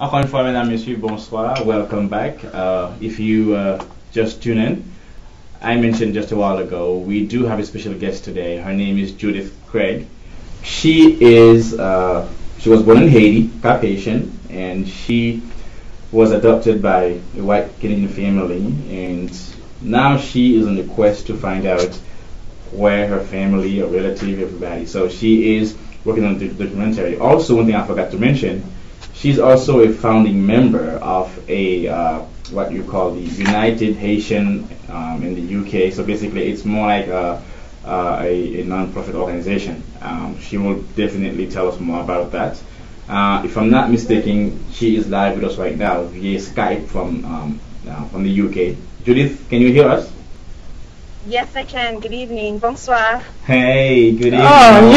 Encore une fois, mesdames, messieurs, bonsoir. Welcome back. If you just tune in, I mentioned just a while ago, we do have a special guest today. Her name is Judith Craig. She was born in Haiti, Caucasian, and she was adopted by a white Canadian family, and now she is on the quest to find out where her family, her relative, everybody. So she is working on the documentary. Also, one thing I forgot to mention, she's also a founding member of a what you call the United Haitian in the UK. So basically, it's more like a non-profit organization. She will definitely tell us more about that. If I'm not mistaken, she is live with us right now via Skype from the UK. Judith, can you hear us? Yes, I can. Good evening. Bonsoir. Hey, good evening. Oh,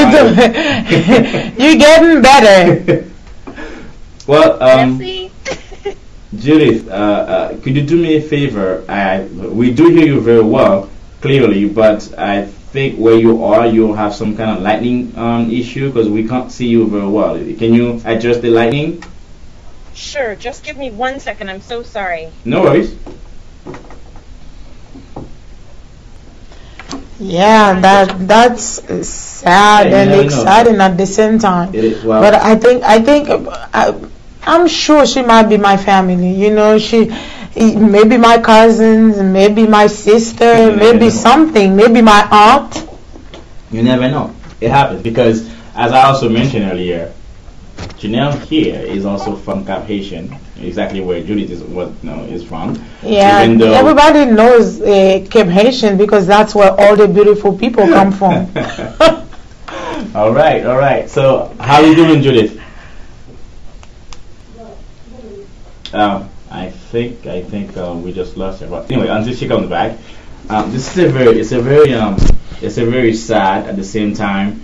you're getting better. Well, Merci. Judith, could you do me a favor? We do hear you very well, clearly, but I think where you are, you'll have some kind of lightning issue because we can't see you very well. Can you adjust the lightning? Sure. Just give me 1 second. I'm so sorry. No worries. Yeah, that's sad and exciting at the same time. Well, but I'm sure she might be my family. You know, maybe my cousins, maybe my sister, maybe something, maybe my aunt. You never know. It happens because, as I also mentioned earlier, Janelle here is also from Cap Haitian, exactly where Judith is from. Yeah, everybody knows Cape Haitian because that's where all the beautiful people come from. All right. So, how are you doing, Judith? I think we just lost her. But anyway, until she comes back, this is a very sad at the same time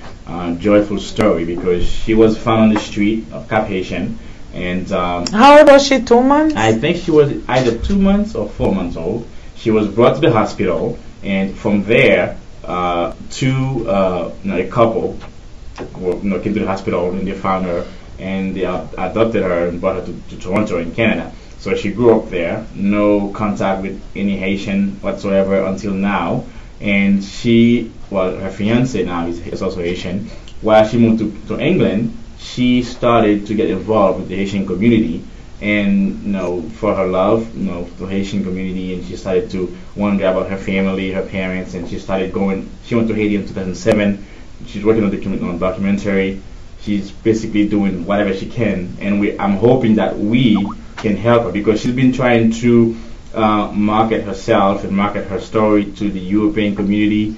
joyful story because she was found on the street of Cap Haitian. And how old was she? 2 months? I think she was either 2 months or 4 months old. She was brought to the hospital, and from there, a couple came to the hospital and they found her and they adopted her and brought her to Toronto in Canada. So she grew up there, no contact with any Haitian whatsoever until now. And her fiance now is also Haitian. While she moved to England, she started to get involved with the Haitian community and for her love the Haitian community, and she started to wonder about her family, her parents, and she went to Haiti in 2007. She's working on the documentary. She's basically doing whatever she can, and I'm hoping that we can help her because she's been trying to market herself and market her story to the European community,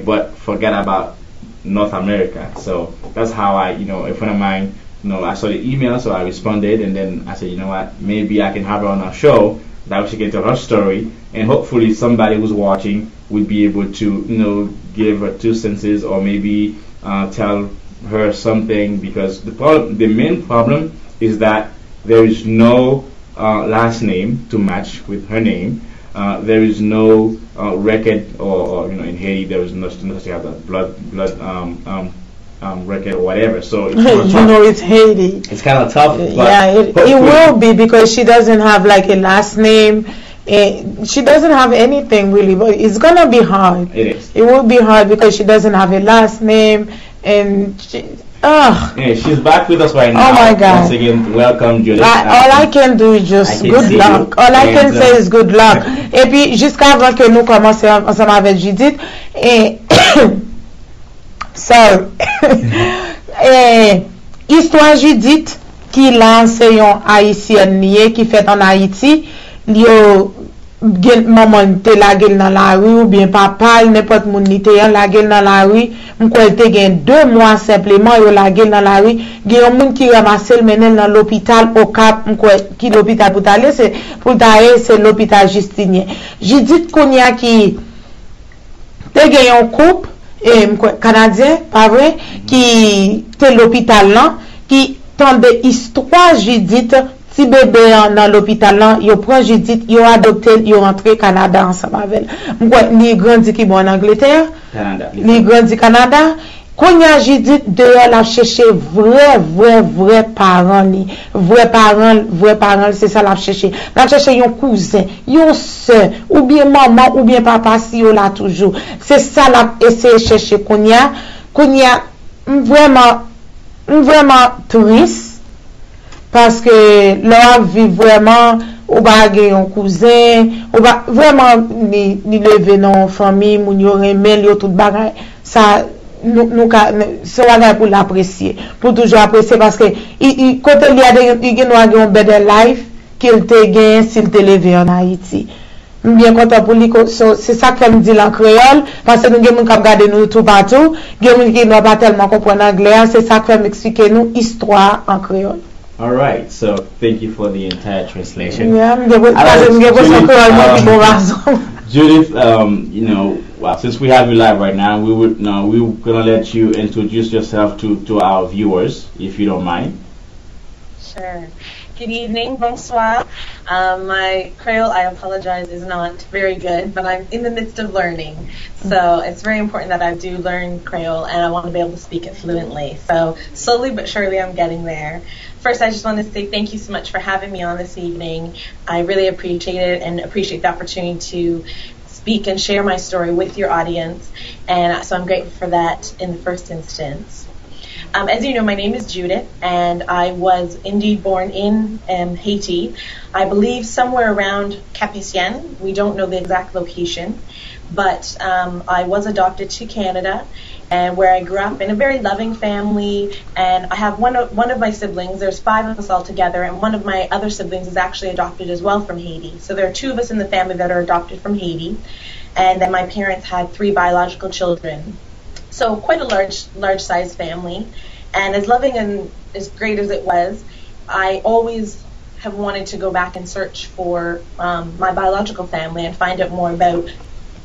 but forget about North America. So that's how a friend of mine, I saw the email, so I responded, and then I said, you know what, maybe I can have her on our show, that she can tell her story, and hopefully somebody who's watching would be able to, give her 2 senses or maybe tell her something, because the main problem is that there is no last name to match with her name. There is no record, or in Haiti there is no such as a blood record or whatever. So it's Haiti. It's kind of tough. But it will be because she doesn't have like a last name. She doesn't have anything really, but it's gonna be hard. It is. It will be hard because she doesn't have a last name, and she's back with us right now. Oh my God! Once again, welcome, Judith. All I can do is just good luck. All I can say is good luck. Et puis jusqu'à avant que nous commencions ensemble avec Judith, histoire Judith qui lance yon haïtienne nié qui fait en Haïti, yo maman te la gueule dans la rue ou bien papa n'importe moun ni te la gueule dans la rue, m'ko te gen 2 mois simplement yo la gueule dans la rue, gen yon moun qui ramasse le menel dans l'hôpital au Cap, m'ko qui l'hôpital pour aller c'est l'hôpital Justinien. Judith Kounia qui te gen yon couple canadien pas vrai qui te l'hôpital là qui tande histoire Judith si bébé dans l'hôpital là yo prend Judith yo adopté yo rentré Canada ensemble avec moi ni grandi qui bon en Angleterre Canada ni grandi Canada Konya Judith dehors la chercher vrai parent li. Vrai parent, c'est ça la chercher. La chercher yon cousin, yon soeur, ou bien maman, ou bien papa si yo là toujours. C'est ça la essayer chercher Konya vraiment triste parce que là vit vraiment ou ba gen yon cousin, ou ba vraiment ni lever dans famille, moun yo remel yo tout bagay. Ça nous c'est bagay pour l'apprécier, pour toujours apprécier parce que côté il gen un better life qu'il te gain s'il te levé en Haïti. Bien content pour lui, c'est ça que me dit en créole parce que nous gen moun k'ap gade nous tout partout, gen moun qui n'a pas tellement comprendre anglais, c'est ça que m'expliquer nous histoire en créole. All right, so thank you for the entire translation. Yeah, Judith, you know, well, since we have you live right now, we're gonna let you introduce yourself to our viewers, if you don't mind. Sure. Good evening, bonsoir. My Creole, I apologize, is not very good, but I'm in the midst of learning. So it's very important that I do learn Creole, and I want to be able to speak it fluently. So slowly but surely I'm getting there. First, I just want to say thank you so much for having me on this evening. I really appreciate it and appreciate the opportunity to speak and share my story with your audience. And so I'm grateful for that in the first instance. As you know, my name is Judith, and I was indeed born in Haiti. I believe somewhere around Cap-Haïtien. We don't know the exact location. But I was adopted to Canada, and where I grew up in a very loving family. And I have one of my siblings. There's 5 of us all together, and one of my other siblings is actually adopted as well from Haiti. So there are 2 of us in the family that are adopted from Haiti, and then my parents had 3 biological children. So quite a large size family. And as loving and as great as it was, I always have wanted to go back and search for my biological family and find out more about,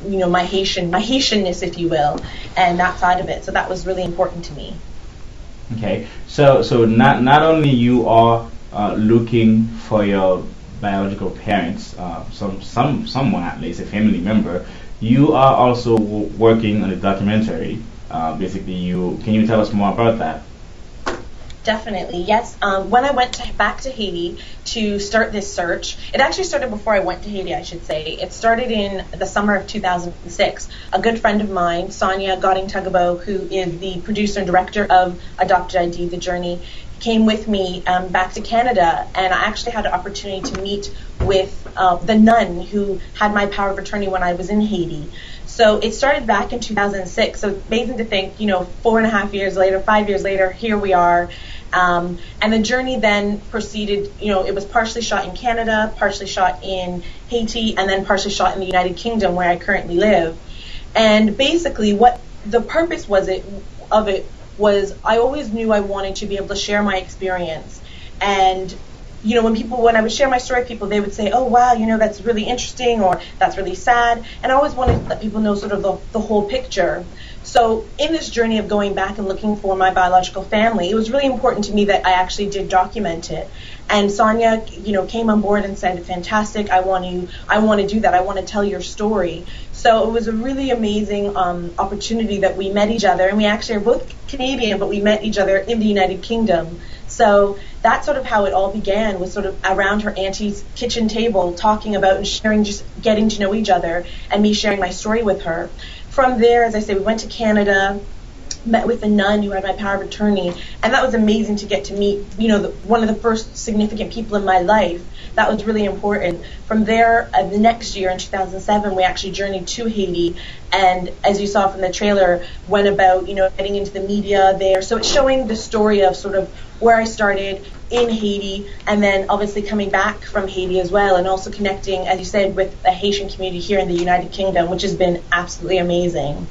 you know, my Haitianness, if you will, and that side of it. So that was really important to me. Okay, so not only you are looking for your biological parents, someone at least, a family member, you are also working on a documentary. Basically, can you tell us more about that? Definitely, yes. When I went back to Haiti to start this search, it actually started before I went to Haiti, I should say. It started in the summer of 2006. A good friend of mine, Sonia Godding-Tugabo, who is the producer and director of Adopted ID, The Journey, came with me back to Canada, and I actually had an opportunity to meet with the nun who had my power of attorney when I was in Haiti. So it started back in 2006. So it's amazing to think, 4.5 years later, 5 years later, here we are. And the journey then proceeded, it was partially shot in Canada, partially shot in Haiti, and then partially shot in the United Kingdom, where I currently live. And basically what the purpose of it was I always knew I wanted to be able to share my experience. And when I would share my story, people, they would say, oh, wow, that's really interesting, or that's really sad. And I always wanted to let people know sort of the whole picture. So in this journey of going back and looking for my biological family, it was really important to me that I actually did document it. And Sonia, came on board and said, fantastic, I want to do that. I want to tell your story. So it was a really amazing opportunity that we met each other. And we actually are both Canadian, but we met each other in the United Kingdom. So that's sort of how it all began, was sort of around her auntie's kitchen table, talking about and sharing, just getting to know each other, and me sharing my story with her. From there, as I say, we went to Canada, met with a nun who had my power of attorney, and that was amazing to get to meet, one of the first significant people in my life. That was really important. From there, the next year in 2007, we actually journeyed to Haiti, and as you saw from the trailer, went about, getting into the media there. So it's showing the story of sort of where I started in Haiti, and then obviously coming back from Haiti as well, and also connecting, as you said, with the Haitian community here in the United Kingdom, which has been absolutely amazing.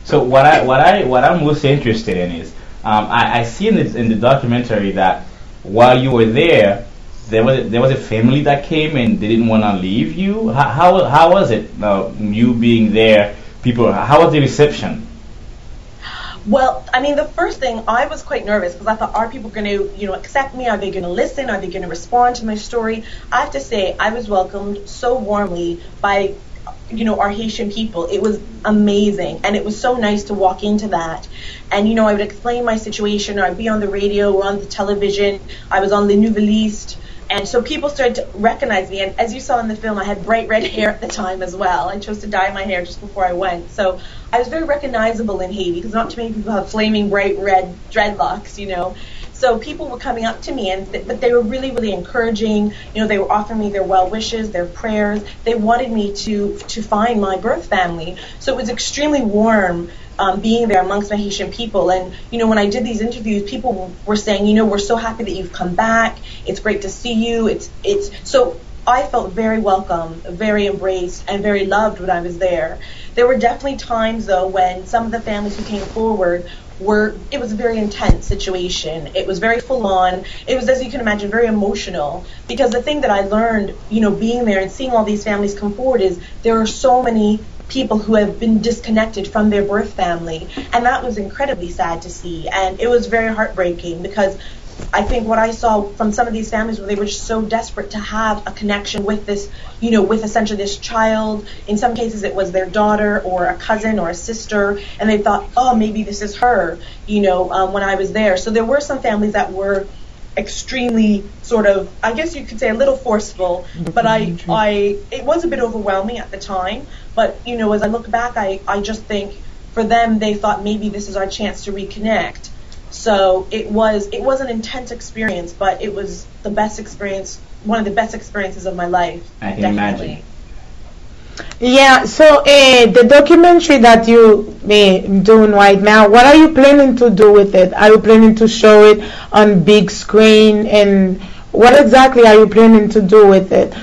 So what I'm most interested in is I see in the documentary that while you were there was a family that came and they didn't want to leave you. How was it you being there? How was the reception? Well, I mean, the first thing, I was quite nervous because I thought, are people going to, accept me? Are they going to listen? Are they going to respond to my story? I have to say, I was welcomed so warmly by our Haitian people. It was amazing, and it was so nice to walk into that. And I would explain my situation, or I'd be on the radio or on the television. I was on the Nouvelliste, and so people started to recognize me. And as you saw in the film, I had bright red hair at the time as well. I chose to dye my hair just before I went, so I was very recognizable in Haiti, because not too many people have flaming bright red dreadlocks, So people were coming up to me, but they were really, really encouraging. They were offering me their well wishes, their prayers. They wanted me to find my birth family. So it was extremely warm being there amongst my Haitian people. And when I did these interviews, people were saying, we're so happy that you've come back. It's great to see you. It's so I felt very welcome, very embraced, and very loved when I was there. There were definitely times, though, when some of the families who came forward it was a very intense situation. It was very full on. It was, as you can imagine, very emotional, because the thing that I learned, being there and seeing all these families come forward, is there are so many people who have been disconnected from their birth family, and that was incredibly sad to see. And it was very heartbreaking, because I think what I saw from some of these families were they were just so desperate to have a connection with this, with essentially this child. In some cases it was their daughter or a cousin or a sister, and they thought, oh, maybe this is her, when I was there. So there were some families that were extremely sort of, I guess you could say, a little forceful, but it was a bit overwhelming at the time. But, as I look back, I just think for them, they thought maybe this is our chance to reconnect. So it was an intense experience, but it was the best experience, one of the best experiences of my life. I can definitely. imagine. Yeah, so the documentary that you doing right now, what are you planning to do with it? Are you planning to show it on big screen, and what exactly are you planning to do with it?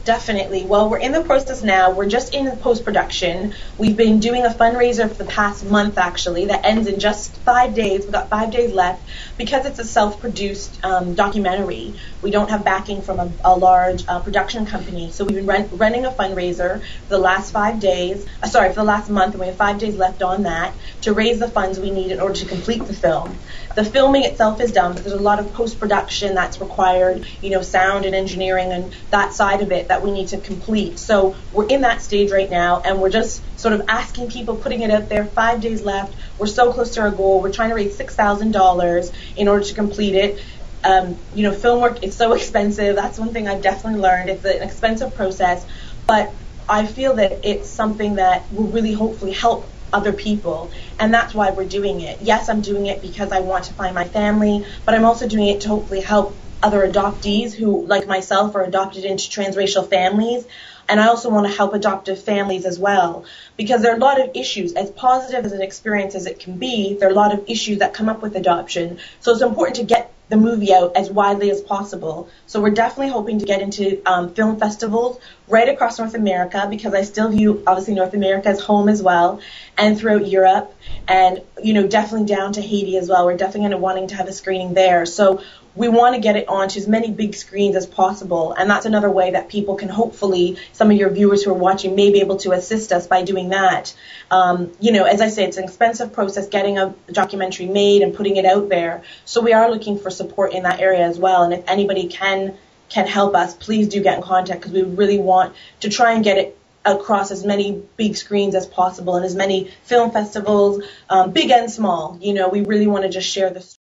Definitely. Well, we're in the process now. We're just in post-production. We've been doing a fundraiser for the past month, actually, that ends in just 5 days. We've got 5 days left. Because it's a self-produced documentary, we don't have backing from a large production company. So we've been running a fundraiser for the last 5 days, for the last month, and we have 5 days left on that to raise the funds we need in order to complete the film. The filming itself is done, but there's a lot of post-production that's required, sound and engineering and that side of it that we need to complete. So we're in that stage right now, and we're just sort of asking people, putting it out there. 5 days left. We're so close to our goal. We're trying to raise $6,000 in order to complete it. Film work is so expensive. That's one thing I've definitely learned. It's an expensive process, but I feel that it's something that will really hopefully help other people, and that's why we're doing it. Yes, I'm doing it because I want to find my family, but I'm also doing it to hopefully help other adoptees who, like myself, are adopted into transracial families. And I also want to help adoptive families as well, because there are a lot of issues. As positive as an experience as it can be, there are a lot of issues that come up with adoption. So it's important to get the movie out as widely as possible. So we're definitely hoping to get into film festivals right across North America, because I still view, obviously, North America as home as well, and throughout Europe, and, definitely down to Haiti as well. We're definitely going to wanting to have a screening there. So we want to get it onto as many big screens as possible, and that's another way that people can hopefully, some of your viewers who are watching may be able to assist us by doing that. As I say, it's an expensive process getting a documentary made and putting it out there, so we are looking for support in that area as well, and if anybody can help us, please do get in contact, because we really want to try and get it across as many big screens as possible and as many film festivals, big and small. We really want to just share the story.